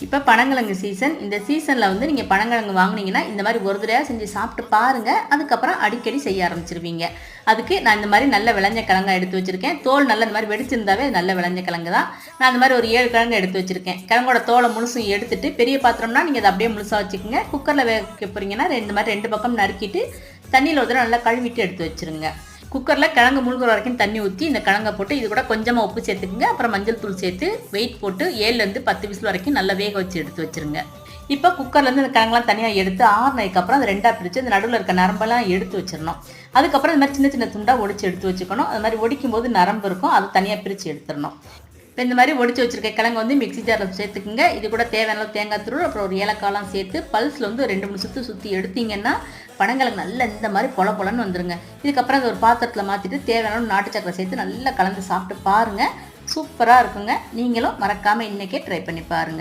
இப்போ பனங்கிழங்கு சீசன். இந்த சீசனில் வந்து நீங்கள் பனங்கிழங்கு வாங்கினீங்கன்னா இந்த மாதிரி ஒரு தடவையாக செஞ்சு சாப்பிட்டு பாருங்கள். அதுக்கப்புறம் அடிக்கடி செய்ய ஆரம்பிச்சிருவீங்க. அதுக்கு நான் இந்த மாதிரி நல்ல விளைஞ்ச கிழங்கா எடுத்து வச்சுருக்கேன். தோல் நல்ல இந்த மாதிரி வெடிச்சிருந்தாவே நல்ல விளைஞ்ச கிழங்கு தான். நான் அந்த மாதிரி ஒரு 7 கிழங்கு எடுத்து வச்சுருக்கேன். கிழங்கோட தோலை முழுசும் எடுத்துட்டு பெரிய பாத்திரம்னா நீங்கள் அதை அப்படியே முழுசாக வச்சுக்கோங்க. குக்கரில் வேக போகிறீங்கன்னா இந்த மாதிரி 2 பக்கம் நறுக்கிட்டு தண்ணியில் ஒரு தடவை நல்லா கழுவிட்டு எடுத்து வச்சுருங்க. குக்கரில் கிழங்கு முழுகிற வரைக்கும் தண்ணி ஊற்றி இந்த கிழங்கை போட்டு இது கூட கொஞ்சமாக உப்பு சேர்த்துக்குங்க. அப்புறம் மஞ்சள் தூள் சேர்த்து வெயிட் போட்டு 7லேருந்து 10 விசில் வரைக்கும் நல்லா வேக வச்சு எடுத்து வச்சுருங்க. இப்போ குக்கர்லேருந்து இந்த கிழங்குலாம் தனியாக எடுத்து ஆறுனதுக்கப்புறம் அது 2ஆக பிரித்து அந்த நடுவில் இருக்க நரம்பெல்லாம் எடுத்து வச்சிடணும். அதுக்கப்புறம் இந்த மாதிரி சின்ன சின்ன துண்டாக ஒடிச்சு எடுத்து வச்சுக்கணும். அது மாதிரி ஒடிக்கும் போது நரம்பு இருக்கும், அது தனியாக பிரித்து எடுத்துடணும். இப்போ இந்த மாதிரி ஒடிச்சு வச்சுருக்க கிழங்கு வந்து மிக்ஸி ஜாரில் சேர்த்துக்குங்க. இது கூட தேவையான தேங்காய் துருள் அப்புறம் ஒரு ஏலக்காயெலாம் சேர்த்து பல்ஸில் வந்து 2-3 சுற்றி எடுத்தீங்கன்னா பனங்கிழங்கு நல்லா இந்த மாதிரி பொலன்னு வந்துருங்க. இதுக்கப்புறம் அதை ஒரு பாத்திரத்தில் மாற்றிட்டு தேவையான நாட்டு சக்கரை சேர்த்து நல்லா கலந்து சாப்பிட்டு பாருங்கள். சூப்பராக இருக்குங்க. நீங்களும் மறக்காமல் இன்றைக்கே ட்ரை பண்ணி பாருங்கள்.